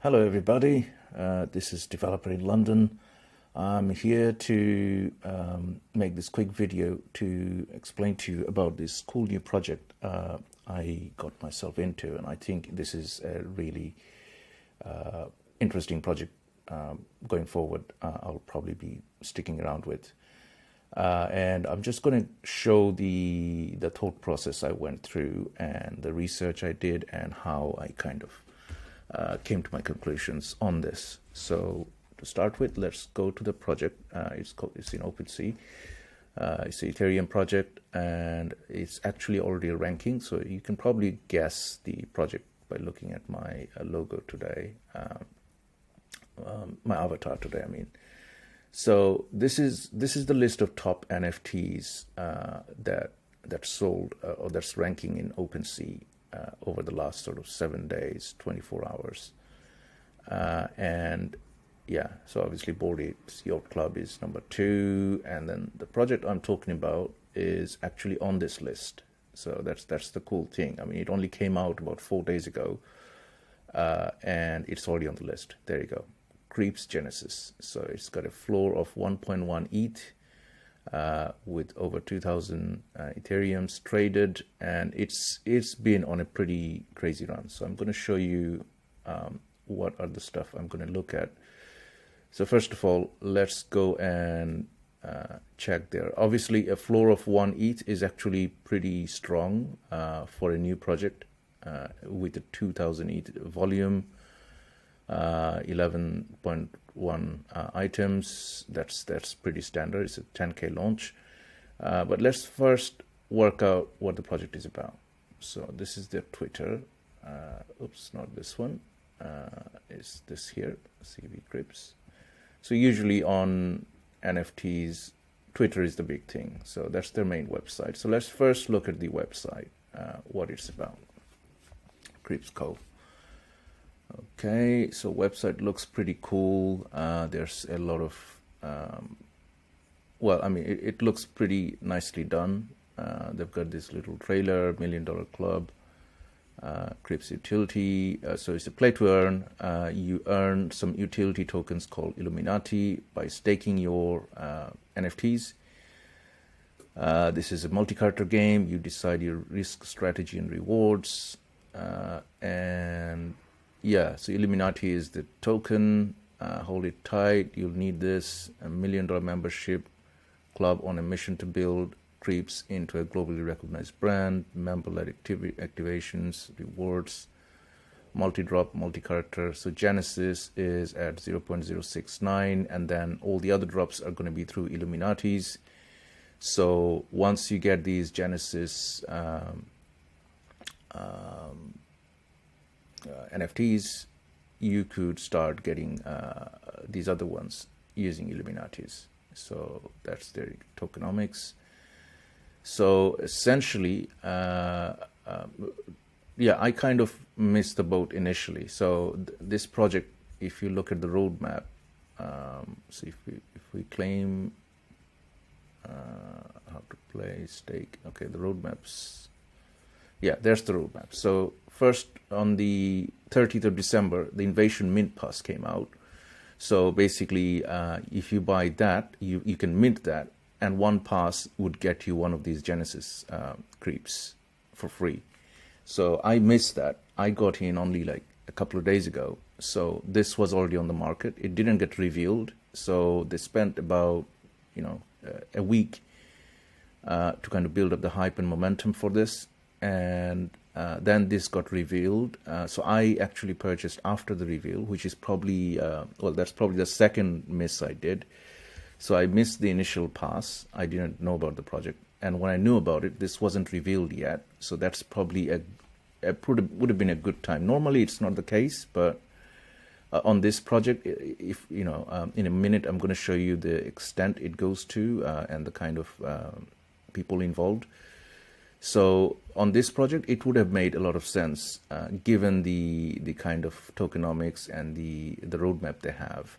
Hello everybody, this is Developer in London. I'm here to make this quick video to explain to you about this cool new project I got myself into, and I think this is a really interesting project going forward. I'll probably be sticking around with. And I'm just going to show the thought process I went through and the research I did and how I kind of came to my conclusions on this. So to start with, let's go to the project. It's in OpenSea. It's an Ethereum project, and it's actually already ranking. So you can probably guess the project by looking at my logo today, my avatar today. I mean, so this is the list of top NFTs that sold or that's ranking in OpenSea over the last sort of 7 days, 24 hours. And yeah, so obviously Bored Apes Yacht Club is number 2, and then the project I'm talking about is actually on this list. So that's the cool thing. I mean, it only came out about 4 days ago, and it's already on the list. There you go. Creepz Genesis. So it's got a floor of 1.1 ETH. With over 2,000 Ethereums traded, and it's been on a pretty crazy run. So I'm going to show you what are the stuff I'm going to look at. So first of all, let's go and check there. Obviously, a floor of 1 ETH is actually pretty strong for a new project with a 2,000 ETH volume. 11.1 items. That's pretty standard. It's a 10K launch. But let's first work out what the project is about. So this is their Twitter. Oops, not this one. It's this here, CV Creepz. So usually on NFTs, Twitter is the big thing. So that's their main website. So let's first look at the website, what it's about. Creepz Co. Okay, so website looks pretty cool. There's a lot of, well, I mean, it looks pretty nicely done. They've got this little trailer, $1 Million Club, Creepz utility. So it's a play to earn. You earn some utility tokens called Illuminati by staking your NFTs. This is a multi-character game. You decide your risk, strategy, and rewards. And yeah, so Illuminati is the token. Hold it tight. You'll need this. $1 million membership club on a mission to build Creepz into a globally recognized brand. Member-led activations, rewards, multi-drop, multi-character. So Genesis is at 0.069, and then all the other drops are going to be through Illuminatis. So once you get these Genesis NFTs, you could start getting these other ones using Illuminatis. So that's their tokenomics. So essentially, yeah, I kind of missed the boat initially. So this project, if you look at the roadmap, so if we claim how to play stake, okay, the roadmaps. Yeah, there's the roadmap. So first, on the 30th of December, the Invasion Mint Pass came out. So basically, if you buy that, you can mint that, and one pass would get you one of these Genesis Creepz for free. So I missed that. I got in only like a couple of days ago. So this was already on the market. It didn't get revealed. So they spent about, a week to kind of build up the hype and momentum for this. And then this got revealed. So I actually purchased after the reveal, which is probably, well, that's probably the second miss I did. So I missed the initial pass. I didn't know about the project. And when I knew about it, this wasn't revealed yet. So that's probably would have been a good time. Normally it's not the case, but on this project, if in a minute, I'm going to show you the extent it goes to and the kind of people involved. So on this project, it would have made a lot of sense given the kind of tokenomics and the roadmap they have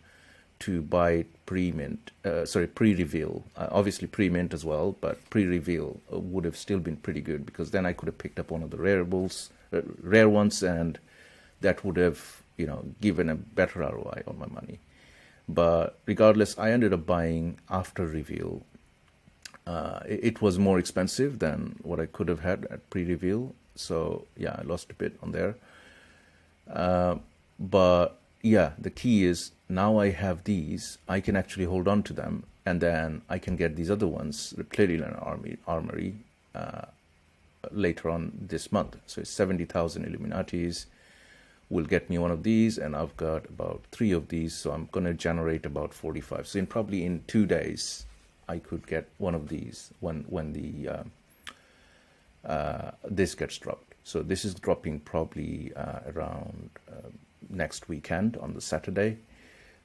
to buy pre-reveal. Obviously pre-mint as well, but pre-reveal would have still been pretty good, because then I could have picked up one of the rare ones, and that would have given a better ROI on my money. But regardless, I ended up buying after reveal. It was more expensive than what I could have had at pre-reveal. So yeah, I lost a bit on there. But yeah, the key is now I have these, I can actually hold on to them, and then I can get these other ones, the Palladian Armory, later on this month. So it's 70,000 Illuminatis will get me one of these, and I've got about 3 of these, so I'm going to generate about 45. So probably in 2 days, I could get one of these when the this gets dropped. So this is dropping probably around next weekend on the Saturday.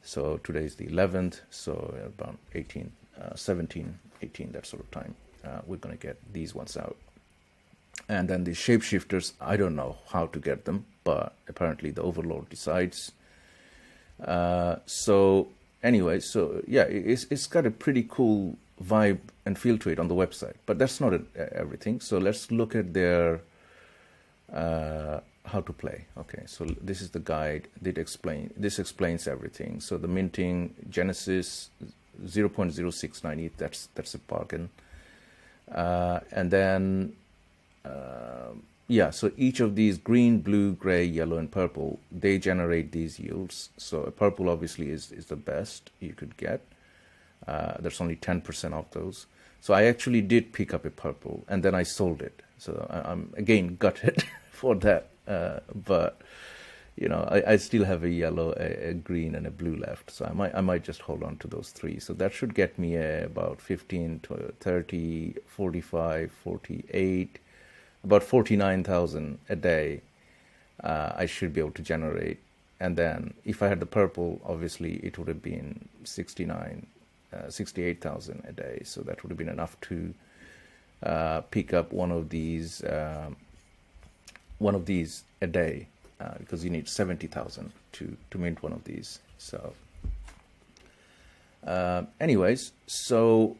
So today is the 11th, so about 18, 17, 18, that sort of time. We're going to get these ones out. And then the shapeshifters, I don't know how to get them, but apparently the overlord decides. So anyway, so yeah, it's got a pretty cool vibe and feel to it on the website, but that's not everything. So let's look at their how to play. Okay, so this is the guide. This explains everything. So the minting Genesis 0.0698, that's a bargain. And then yeah, so each of these green, blue, gray, yellow, and purple, they generate these yields. So a purple obviously is the best you could get. There's only 10% of those. So I actually did pick up a purple, and then I sold it. So I'm again gutted for that. But I still have a yellow, a green, and a blue left. So I might just hold on to those 3. So that should get me about 15 to 30, 45, 48, about 49,000 a day. I should be able to generate. And then if I had the purple, obviously it would have been 68,000 a day. So that would have been enough to pick up one of these a day, because you need 70,000 to mint one of these. So anyways, so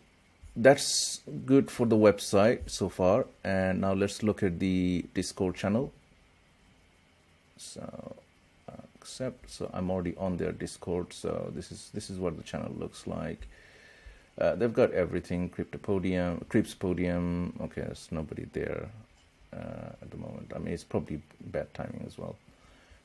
that's good for the website so far. And now let's look at the Discord channel. So accept. So I'm already on their Discord. So this is what the channel looks like. They've got everything. Creepz Podium. Okay, there's nobody there at the moment. I mean, it's probably bad timing as well.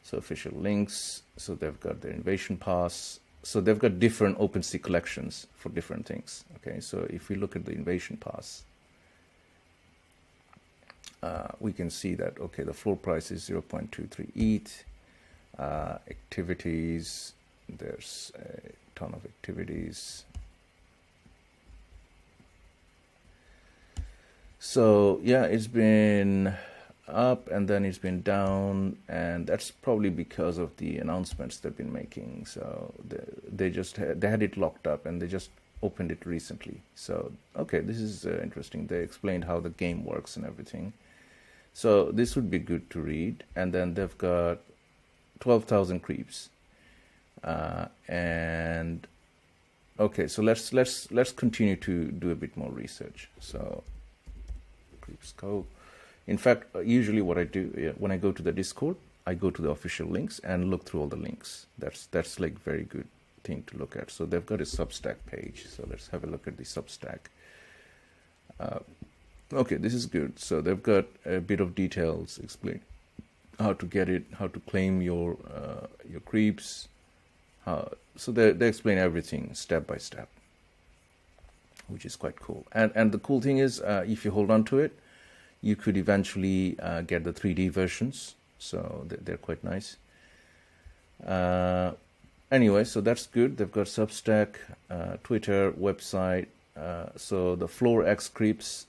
So official links. So they've got their Invasion Pass. So they've got different OpenSea collections for different things. Okay, so if we look at the Invasion Pass, we can see that, okay, the floor price is 0.23 ETH. Activities, there's a ton of activities. So yeah, it's been up and then it's been down, and that's probably because of the announcements they've been making. So they had it locked up, and they just opened it recently. So okay, this is interesting. They explained how the game works and everything. So this would be good to read. And then they've got 12,000 Creepz. And okay, so let's continue to do a bit more research. So Creepz Co. In fact, usually what I do when I go to the Discord, I go to the official links and look through all the links. That's like very good thing to look at. So they've got a Substack page. So let's have a look at the Substack. Okay, this is good. So they've got a bit of details explain how to get it, how to claim your Creepz. So they explain everything step by step, which is quite cool. And the cool thing is, if you hold on to it, you could eventually get the 3D versions. So they're quite nice. Anyway, so that's good. They've got Substack, Twitter, website. So the floor X Creepz,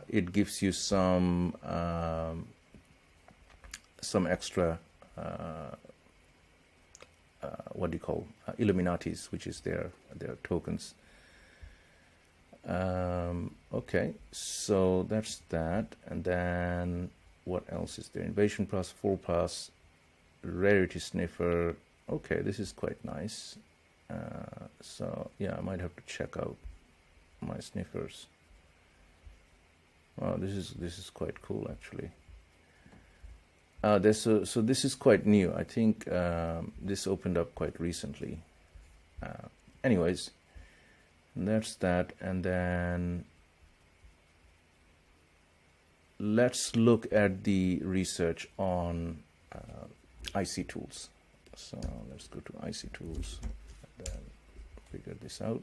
it gives you some extra what do you call Illuminatis, which is their tokens. Okay, so that's that. And then what else is there? Invasion Pass, Full Pass, Rarity Sniffer. Okay, this is quite nice. So yeah, I might have to check out my sniffers. Oh, this is quite cool actually. So this is quite new. I think this opened up quite recently. Anyways, that's that. And then let's look at the research on Icy Tools. So let's go to Icy Tools and then figure this out.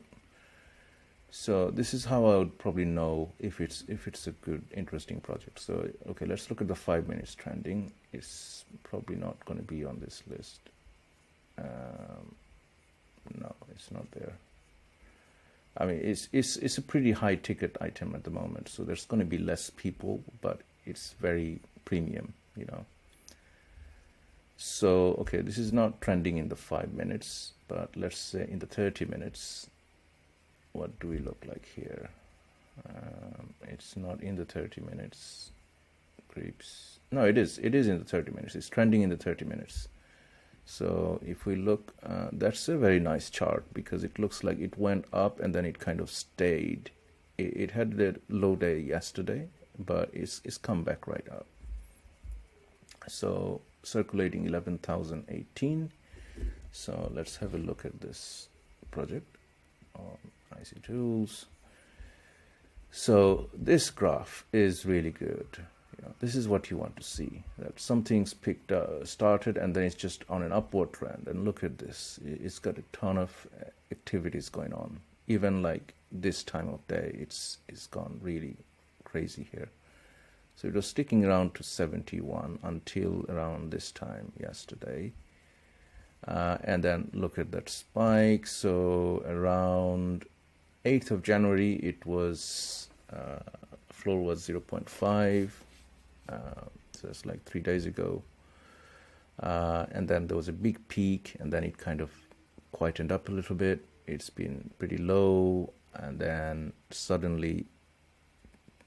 So this is how I would probably know if it's a good, interesting project. So okay, let's look at the 5 minutes trending. It's probably not going to be on this list. No, it's not there. I mean, it's a pretty high ticket item at the moment, so there's going to be less people, but it's very premium, you know. So okay, this is not trending in the 5 minutes, but let's say in the 30 minutes. What do we look like here? It's not in the 30 minutes. Creepz. No, it is. It is in the 30 minutes. It's trending in the 30 minutes. So if we look, that's a very nice chart because it looks like it went up and then it kind of stayed. It had a low day yesterday, but it's come back right up. So circulating 11,018. So let's have a look at this project on Icy Tools. So this graph is really good. You know, this is what you want to see, that something's started and then it's just on an upward trend. And look at this, it's got a ton of activities going on. Even like this time of day, it's gone really crazy here. So it was sticking around to 71 until around this time yesterday. And then look at that spike. So around 8th of January, it was floor was 0.5. So it's like 3 days ago. And then there was a big peak, and then it kind of quietened up a little bit. It's been pretty low, and then suddenly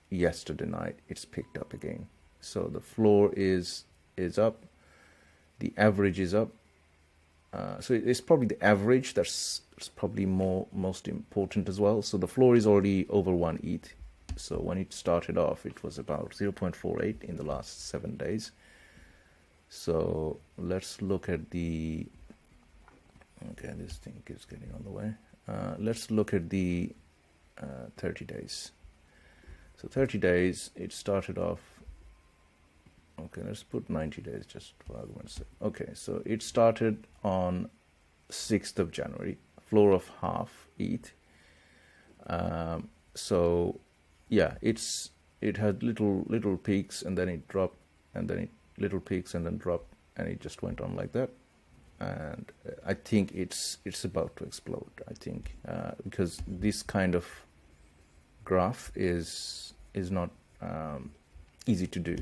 yesterday night it's picked up again. So the floor is up, the average is up. So it's probably the average that's probably most important as well. So the floor is already over 1 ETH. So when it started off, it was about 0.48 in the last 7 days. So let's look at the, okay, this thing is getting on the way. Let's look at the 30 days. So 30 days, it started off, okay, let's put 90 days just for argument's sake. Okay, so it started on 6th of January, floor of half ETH. So yeah, it had little peaks and then it dropped, and then little peaks and then dropped, and it just went on like that. And I think it's about to explode. I think because this kind of graph is not easy to do.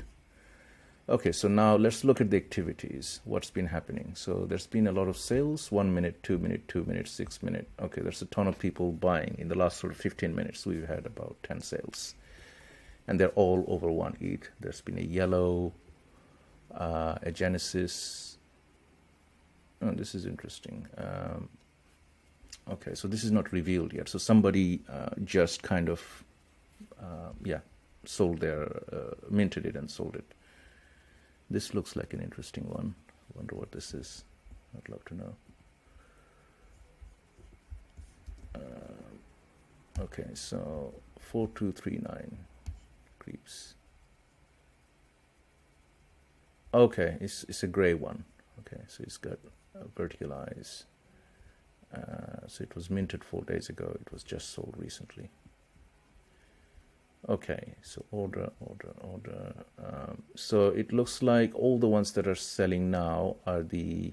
Okay, so now let's look at the activities, what's been happening. So there's been a lot of sales, 1 minute, 2 minute, 2 minutes, 6 minute. Okay, there's a ton of people buying. In the last sort of 15 minutes, we've had about 10 sales. And they're all over 1 ETH. There's been a yellow, a Genesis. Oh, this is interesting. Okay, so this is not revealed yet. So somebody just kind of, sold their, minted it and sold it. This looks like an interesting one. I wonder what this is. I'd love to know. Okay, so 4239 Creepz. Okay, it's a gray one. Okay, so it's got vertical eyes. So it was minted 4 days ago. It was just sold recently. Okay, so order. So it looks like all the ones that are selling now are the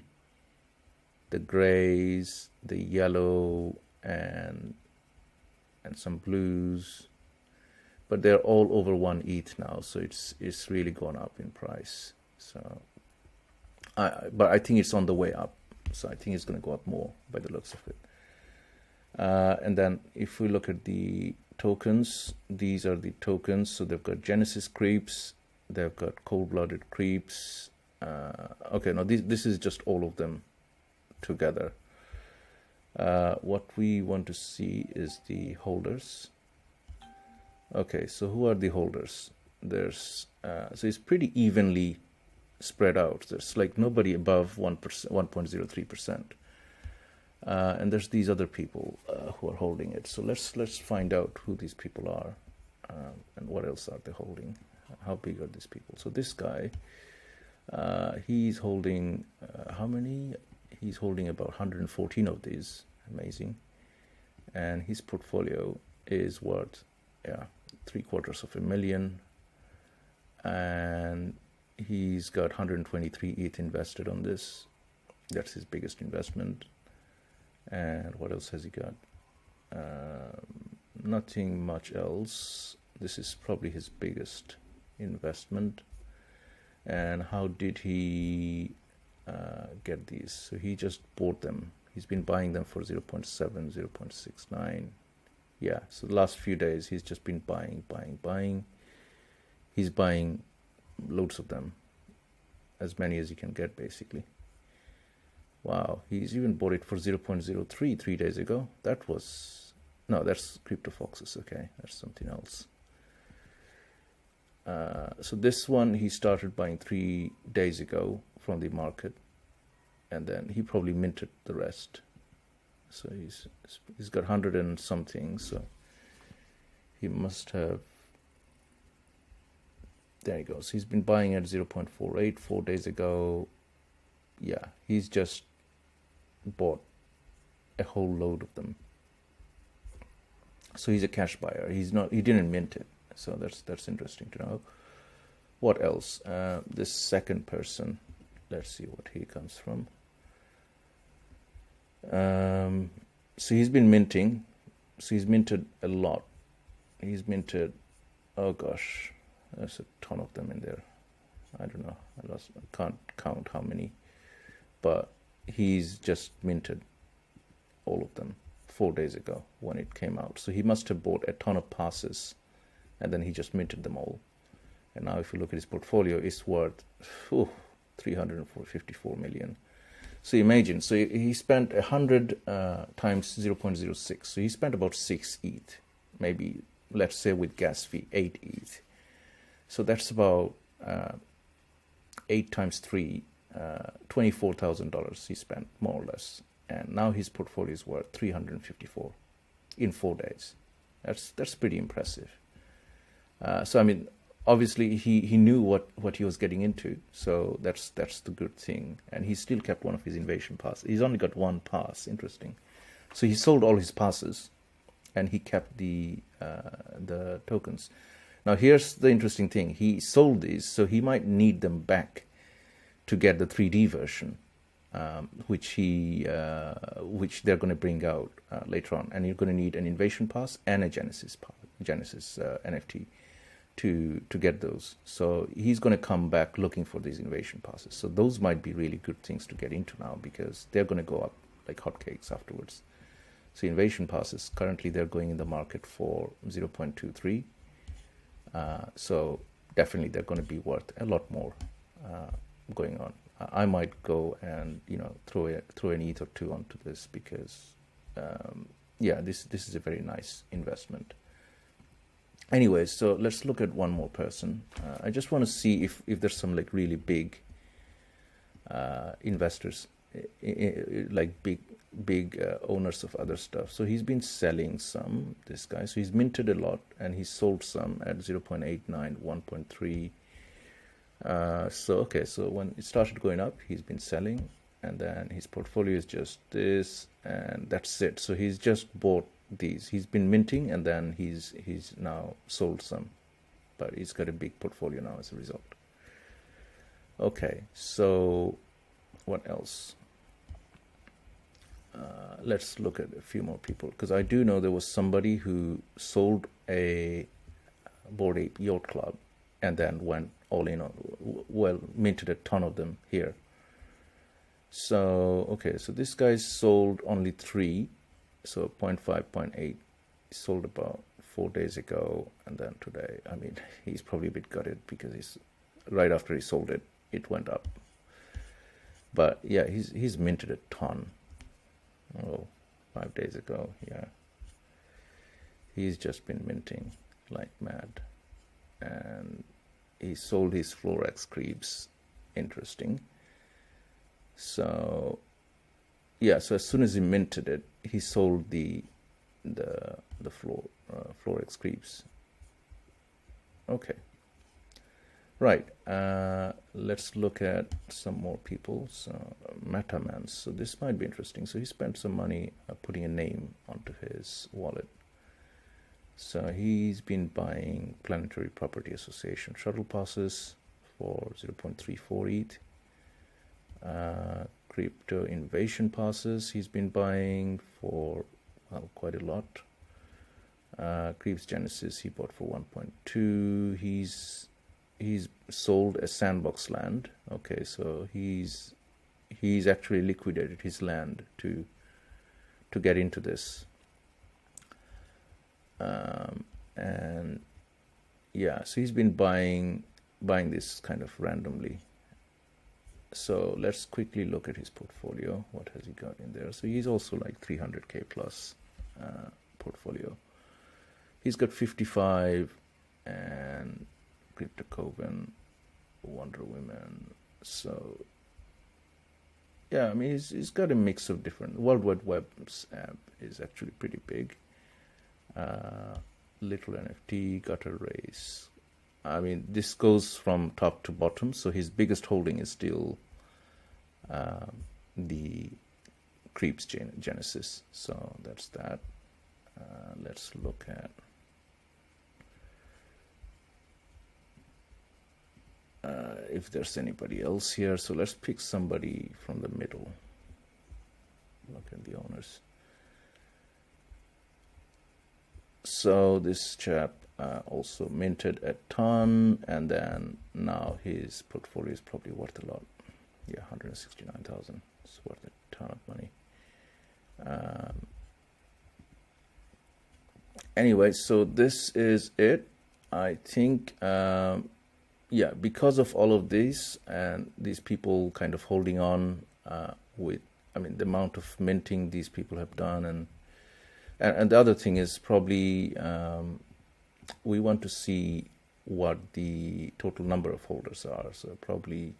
grays, the yellow, and some blues, but they're all over 1 ETH now. So it's really gone up in price. So, but I think it's on the way up. So I think it's going to go up more by the looks of it. And then if we look at the tokens, these are the tokens. So they've got Genesis Creepz, they've got Cold-Blooded Creepz. Okay, now this is just all of them together. What we want to see is the holders. Okay, so who are the holders? There's so it's pretty evenly spread out. There's like nobody above 1%, 1.03%. And there's these other people who are holding it. So let's find out who these people are and what else are they holding. How big are these people? So this guy, he's holding how many? He's holding about 114 of these. Amazing. And his portfolio is worth, yeah, $750,000. And he's got 123 ETH invested on this. That's his biggest investment. And what else has he got? Nothing much else. This is probably his biggest investment. And how did he get these? So he just bought them. He's been buying them for 0.7, 0.69. Yeah, so the last few days he's just been buying. He's buying loads of them, as many as he can get, basically. Wow, he's even bought it for 0.03 3 days ago. That was, no, that's CryptoFoxes. Okay, that's something else. So this one he started buying 3 days ago from the market, and then he probably minted the rest. So he's got 100 and something. So he must have. There he goes. He's been buying at 0.48 4 days ago. Yeah, he's just bought a whole load of them. So he's a cash buyer. He didn't mint it. So that's interesting to know. What else? This second person, let's see what he comes from. So he's been minting. So he's minted a lot. He's minted, oh gosh, there's a ton of them in there. I don't know. I can't count how many. But he's just minted all of them 4 days ago when it came out. So he must have bought a ton of passes, and then he just minted them all. And now if you look at his portfolio, it's worth 354 million. So imagine, so he spent 100 times 0.06. So he spent about 6 ETH, maybe, let's say with gas fee, 8 ETH. So that's about 8 times 3, $24,000 he spent, more or less. And now his portfolio is worth 354 in 4 days. That's pretty impressive. So I mean, obviously he knew what he was getting into, so that's the good thing. And he still kept one of his invasion passes. He's only got one pass. Interesting. So he sold all his passes, and he kept the tokens. Now here's the interesting thing. He sold these, so he might need them back to get the 3D version, which they're going to bring out later on. And you're going to need an invasion pass and a Genesis NFT to get those. So he's going to come back looking for these invasion passes. So those might be really good things to get into now, because they're going to go up like hotcakes afterwards. So invasion passes, currently they're going in the market for 0.23. So definitely they're going to be worth a lot more going on. I might go and throw an ETH or two onto this, because this is a very nice investment. Anyways, so let's look at one more person. I just want to see if there's some like really big investors, like big owners of other stuff. So he's been selling some, this guy. So he's minted a lot, and he sold some at 0.89, 1.3. So when it started going up, he's been selling, and then his portfolio is just this, and that's it. So he's just bought these. He's been minting, and then he's now sold some, but he's got a big portfolio now as a result. Okay, so what else? Let's look at a few more people, because I do know there was somebody who sold a Bored Ape Yacht Club and then went all in on, well, minted a ton of them here. So so this guy sold only 3, so 0.5, 0.8. He sold about 4 days ago, and then today, I mean, he's probably a bit gutted, because he's right after he sold it, it went up. But yeah, he's minted a ton. 5 days ago, yeah. He's just been minting like mad. And he sold his floor X Creepz interesting. So yeah, so as soon as he minted it, he sold the floor X Creepz. Okay, right. Let's look at some more people. So MetaMans. So this might be interesting. So he spent some money putting a name onto his wallet. So he's been buying Planetary Property Association shuttle passes for 0.34 ETH. Crypto Invasion passes he's been buying for, well, quite a lot. Creepz Genesis he bought for 1.2. He's sold a sandbox land. Okay, so he's actually liquidated his land to get into this. And yeah, so he's been buying this kind of randomly. So let's quickly look at his portfolio. What has he got in there? So he's also like 300k plus portfolio. He's got 55 and Crypto Coven, Wonder Women. So yeah, I mean he's got a mix of different. World Wide Web's app is actually pretty big. Little NFT, Gutter Race. I mean, this goes from top to bottom, so his biggest holding is still the Creepz Genesis. So that's that. Let's look at if there's anybody else here. So let's pick somebody from the middle. Look at the owners. So this chap also minted a ton, and then now his portfolio is probably worth a lot. Yeah, 169,000. It's worth a ton of money. Anyway, so this is it. I think, yeah, because of all of this and these people kind of holding on with, I mean, the amount of minting these people have done, and the other thing is probably we want to see what the total number of holders are. So probably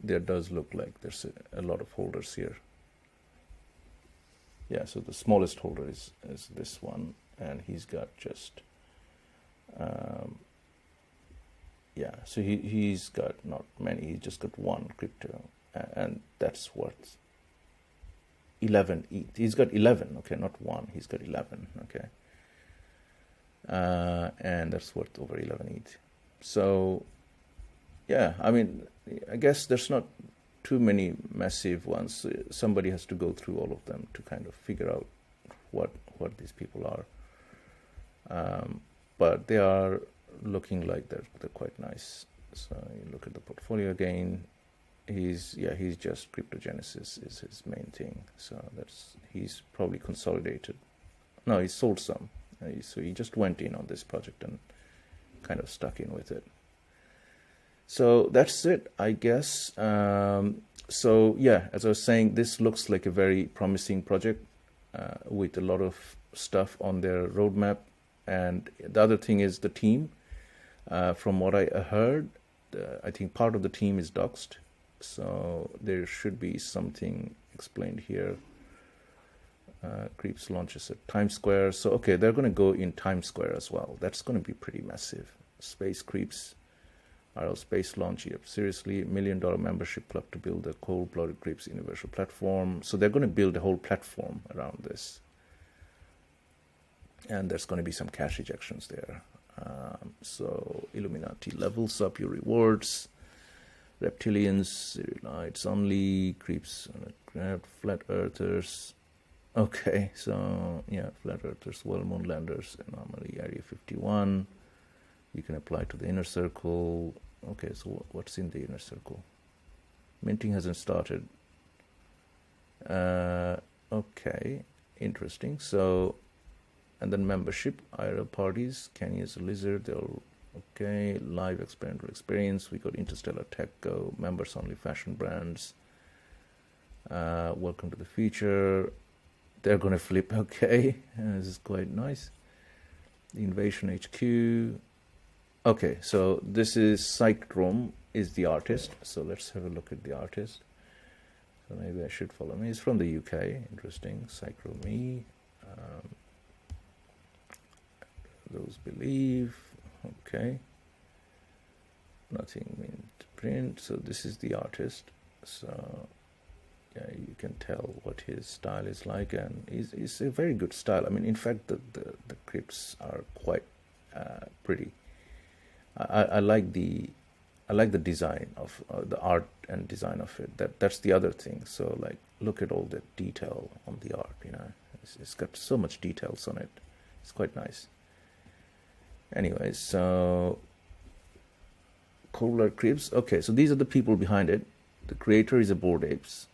there does look like there's a lot of holders here. Yeah, so the smallest holder is this one, and he's got just yeah, so he's got not many. He's just got one crypto, and that's worth 11 ETH. He's got 11, okay, not one. He's got 11, okay, and that's worth over 11 ETH. So yeah, I mean, I guess there's not too many massive ones. Somebody has to go through all of them to kind of figure out what these people are. But they are looking like they're quite nice. So you look at the portfolio again. He's just Cryptogenesis is his main thing. So he's probably consolidated. No, he sold some. So he just went in on this project and kind of stuck in with it. So that's it, I guess. So yeah, as I was saying, this looks like a very promising project with a lot of stuff on their roadmap. And the other thing is the team. From what I heard, I think part of the team is doxed. So there should be something explained here. Creepz launches at Times Square. So okay, they're going to go in Times Square as well. That's going to be pretty massive. Space Creepz. RL Space launch, yep, seriously, $1 million membership club to build a cold-blooded Creepz universal platform. So they're going to build a whole platform around this. And there's going to be some cash ejections there. So Illuminati levels up your rewards. Reptilians, lights only, Creepz, flat earthers. Okay, so yeah, flat earthers, well moon landers, anomaly, area 51. You can apply to the inner circle. Okay, so what's in the inner circle? Minting hasn't started. Okay, interesting. So, and then membership, IRL parties, Kenny is a lizard, they're all okay. Live experimental experience, we got Interstellar Tech Go, members only fashion brands. Welcome to the future. They're gonna flip, okay. This is quite nice. The Invasion HQ. Okay, so this is Psychrome is the artist. So let's have a look at the artist. So maybe I should follow me. He's from the UK. Interesting. Psychrome. Those believe. Okay. Nothing mint print. So this is the artist. So yeah, you can tell what his style is like, and it's a very good style. I mean, in fact, the Creepz are quite pretty. I like the design of the art and design of it. That's the other thing. So like, look at all the detail on the art. You know, it's got so much details on it. It's quite nice. Anyways, so Colar Creepz. Okay, so these are the people behind it. The creator is a Bored Apes.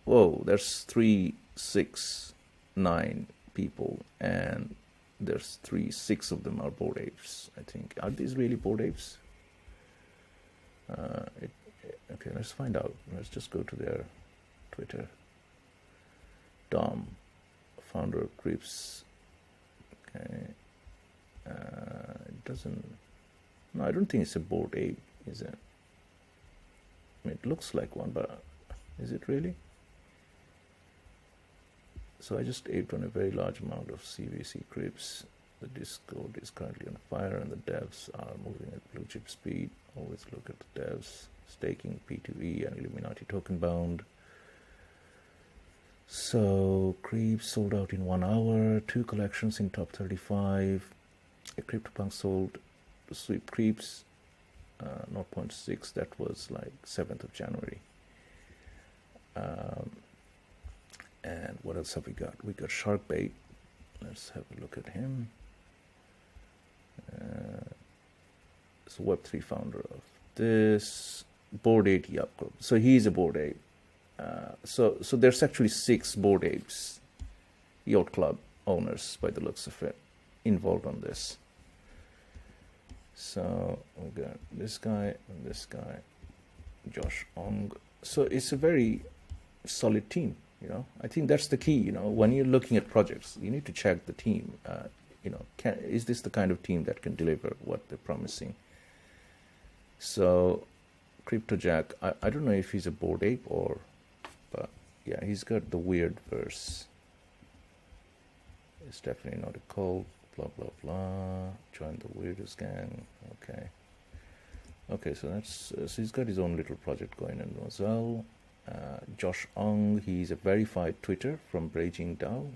Whoa, there's 3, 6, 9 people, and there's 6 of them are Bored Apes, I think. Are these really Bored Apes? Okay, let's find out. Let's just go to their Twitter. Dom, founder of Creepz. Okay. It doesn't... No, I don't think it's a Bored Ape, is it? I mean, it looks like one, but is it really? So I just aped on a very large amount of CVC Creepz. The Discord is currently on fire and the devs are moving at Bluechip speed. Always look at the devs. Staking, P2E and Illuminati token bound. So Creepz sold out in 1 hour. 2 collections in top 35. A CryptoPunk sold to sweep Creepz. 0.6, that was like 7th of January. And what else have we got? We got Sharkbait. Let's have a look at him. So Web3 founder of this. Bored Ape Yup Group. So he's a Bored Ape. So there's actually 6 Bored Apes yacht club owners, by the looks of it, involved on this. So we got this guy and this guy, Josh Ong. So it's a very solid team. You know, I think that's the key. You know, when you're looking at projects, you need to check the team. You know, is this the kind of team that can deliver what they're promising? So, CryptoJack, I don't know if he's a Bored Ape or, but yeah, he's got the weird verse. It's definitely not a cult. Blah blah blah. Join the weirdest gang. Okay. Okay, so that's so he's got his own little project going on as well. Josh Ong, he's a verified Twitter from Beijing DAO,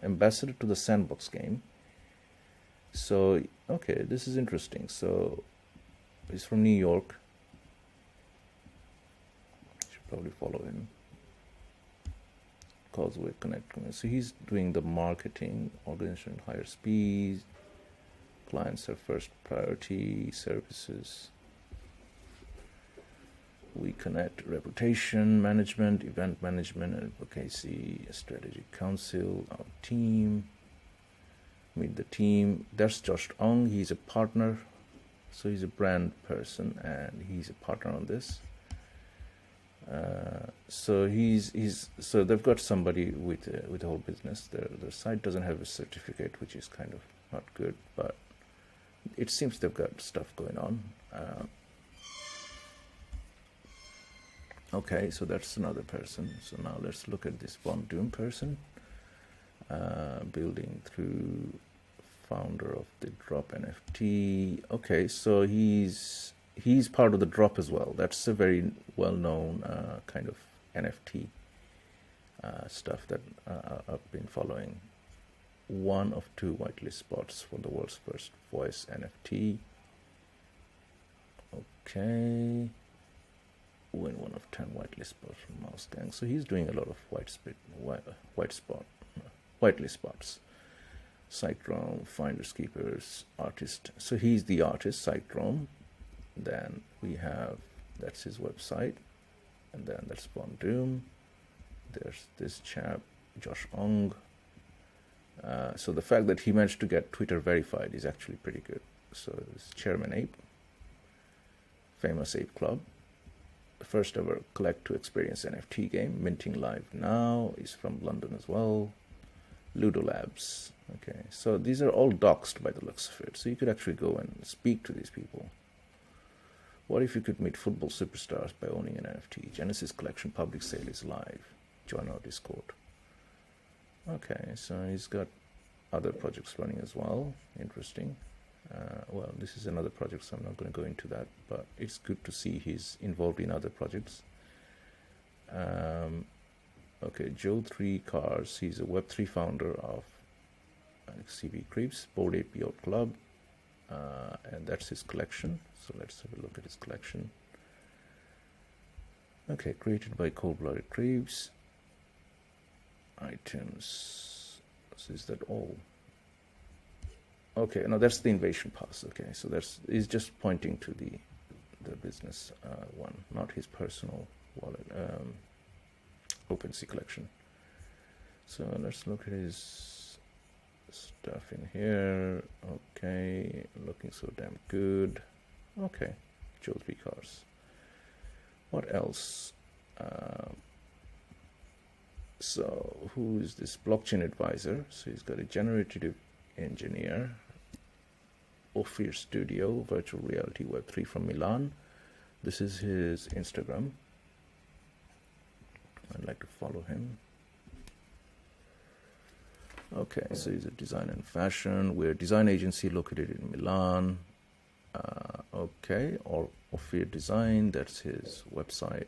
ambassador to the Sandbox game. So, okay, this is interesting. So, he's from New York. Should probably follow him. Causeway Connect. So, he's doing the marketing, organization, higher speed, clients are first priority, services. We connect reputation management, event management, advocacy, strategic council, our team. Meet the team. That's Josh Ong. He's a partner, so he's a brand person, and he's a partner on this. So so they've got somebody with the whole business. The site doesn't have a certificate, which is kind of not good, but it seems they've got stuff going on. Okay, so that's another person. So now let's look at this Von Doom person. Building through, founder of the Drop NFT. Okay, so he's part of the Drop as well. That's a very well-known kind of NFT stuff that I've been following. 1 of 2 whitelist spots for the world's first voice NFT. Okay. Win 1 of 10 whitelist spots from Mouse Gang. So he's doing a lot of whitelist spots. Psychrome, Finders Keepers, Artist. So he's the artist, Psychrome. Then we have, that's his website. And then that's Von Doom. There's this chap, Josh Ong. So the fact that he managed to get Twitter verified is actually pretty good. So it's Chairman Ape, Famous Ape Club. The first ever collect to experience NFT game, minting live now, is from London as well. Ludo Labs, Okay, so these are all doxed by the looks of it. So you could actually go and speak to these people. What if you could meet football superstars by owning an NFT? Genesis Collection public sale is live. Join our Discord. Okay, so he's got other projects running as well. Interesting. Well, this is another project, so I'm not going to go into that, but it's good to see he's involved in other projects. Okay, Joe 3 Cars, he's a Web3 founder of CB Creepz, Bored Ape Yacht Club, and that's his collection. So let's have a look at his collection. Okay, created by Cold-Blooded Creepz. Items, so is that all? Okay, no, that's the invasion pass. Okay, so he's just pointing to the business one, not his personal wallet, OpenSea collection. So let's look at his stuff in here. Okay, looking so damn good. Okay, Joe 3 Cars. What else? So who is this blockchain advisor? So he's got a generative engineer, Ophir Studio, virtual reality Web3 from Milan. This is his Instagram. I'd like to follow him. Okay, so he's a design and fashion. We're a design agency located in Milan. Okay, or Ophir Design, that's his website.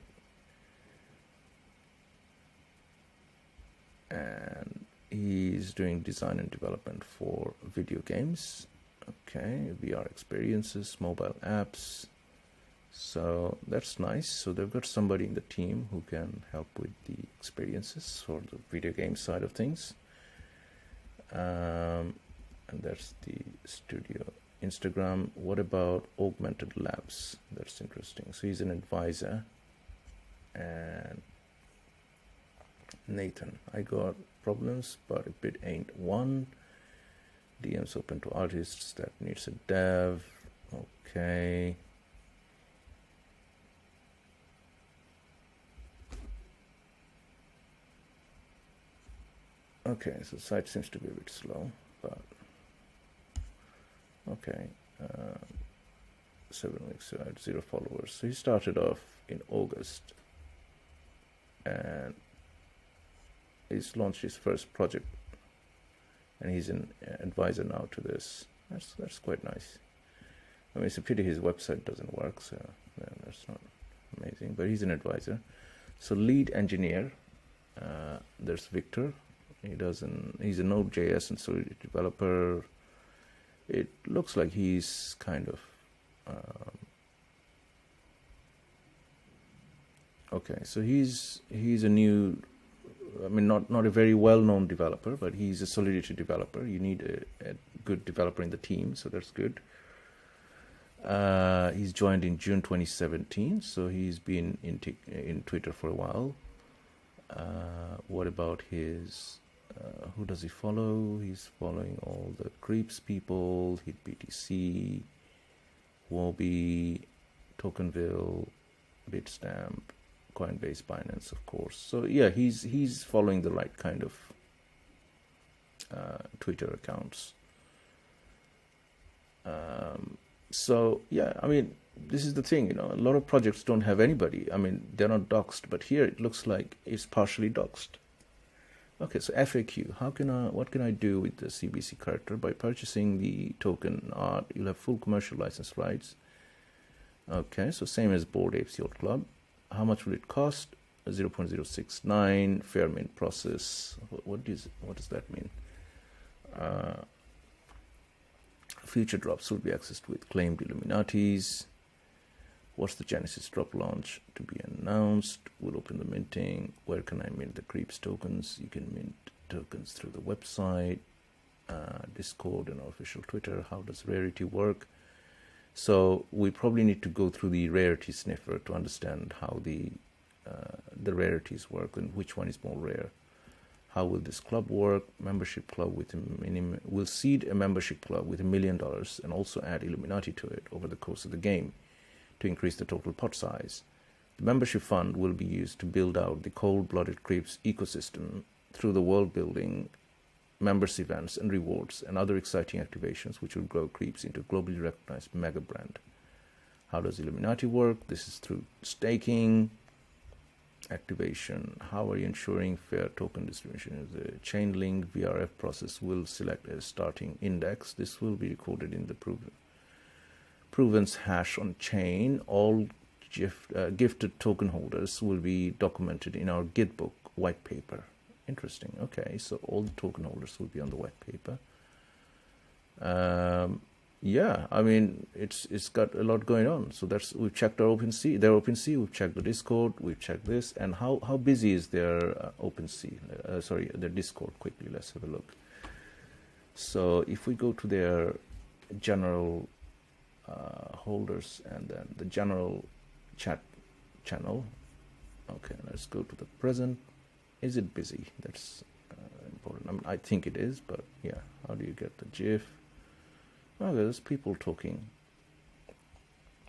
And he's doing design and development for video games. Okay, VR experiences, mobile apps. So that's nice. So they've got somebody in the team who can help with the experiences for the video game side of things. And that's the studio Instagram. What about Augmented Labs? That's interesting. So he's an advisor. And Nathan, I got problems, but a bit ain't one. DMs open to artists that needs a dev. Okay. Okay, so the site seems to be a bit slow, but okay. 7 weeks, 0 followers. So he started off in August, and he's launched his first project, and he's an advisor now to this. That's quite nice. I mean, it's a pity his website doesn't work, so yeah, that's not amazing. But he's an advisor. So lead engineer, there's Victor. He's a Node.js and Solidity developer. It looks like he's kind of okay. So he's a new, I mean, not a very well-known developer, but he's a Solidity developer. You need a good developer in the team, so that's good. He's joined in June 2017, so he's been in Twitter for a while. What about his? Who does he follow? He's following all the Creepz people, HitBTC, Wobi, Tokenville, Bitstamp, Coinbase, Binance, of course. So yeah, he's following the right kind of Twitter accounts. So yeah, I mean, this is the thing, a lot of projects don't have anybody. I mean, they're not doxed, but here it looks like it's partially doxed. Okay, so FAQ. What can I do with the CBC character? By purchasing the token art, you'll have full commercial license rights. Okay, so same as Bored Apes Yacht Club. How much will it cost? 0.069 fair mint process. What does that mean? Future drops will be accessed with claimed Illuminatis. What's the Genesis drop launch to be announced? We'll open the minting. Where can I mint the Creepz tokens? You can mint tokens through the website, Discord, and our official Twitter. How does Rarity work? So we probably need to go through the Rarity Sniffer to understand how the rarities work and which one is more rare. How will this club work? Membership club with a minimum. We'll seed a membership club with $1 million and also add Illuminati to it over the course of the game to increase the total pot size. The membership fund will be used to build out the Cold-Blooded Creepz ecosystem through the world building members events and rewards and other exciting activations which will grow Creepz into a globally recognized mega brand. How does Illuminati work? This is through staking, activation. How are you ensuring fair token distribution? The chain link VRF process will select a starting index. This will be recorded in the provenance hash on chain. All gifted token holders will be documented in our Git book white paper. Interesting. Okay, so all the token holders will be on the white paper. Yeah, I mean, it's got a lot going on. So we've checked our OpenSea, their OpenSea, we've checked the Discord, we've checked this, and how busy is their OpenSea? Their Discord quickly. Let's have a look. So if we go to their general holders and then the general chat channel. Okay, let's go to the present. Is it busy? That's important. I mean, I think it is, but yeah, how do you get the GIF? Oh, there's people talking.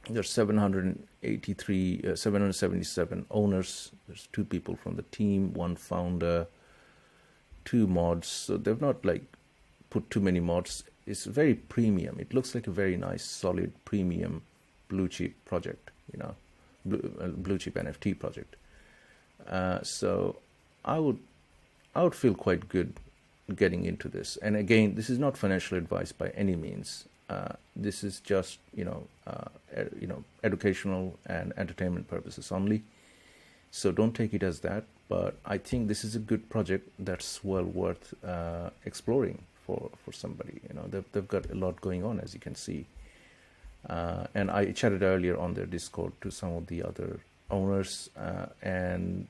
There's 777 owners. There's 2 people from the team, 1 founder, 2 mods. So they've not like put too many mods. It's very premium. It looks like a very nice, solid, premium Bluechip project. You know, Bluechip NFT project. So I would feel quite good getting into this. And again, this is not financial advice by any means. This is just educational and entertainment purposes only. So don't take it as that. But I think this is a good project that's well worth exploring for somebody. You know, they've got a lot going on, as you can see. And I chatted earlier on their Discord to some of the other owners, and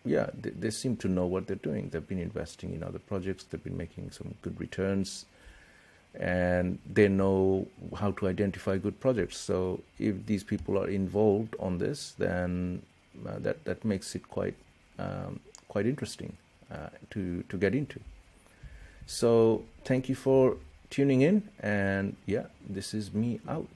yeah, they seem to know what they're doing. They've been investing in other projects. They've been making some good returns, and they know how to identify good projects. So if these people are involved on this, then that makes it quite interesting to get into. So thank you for tuning in, and yeah, this is me out.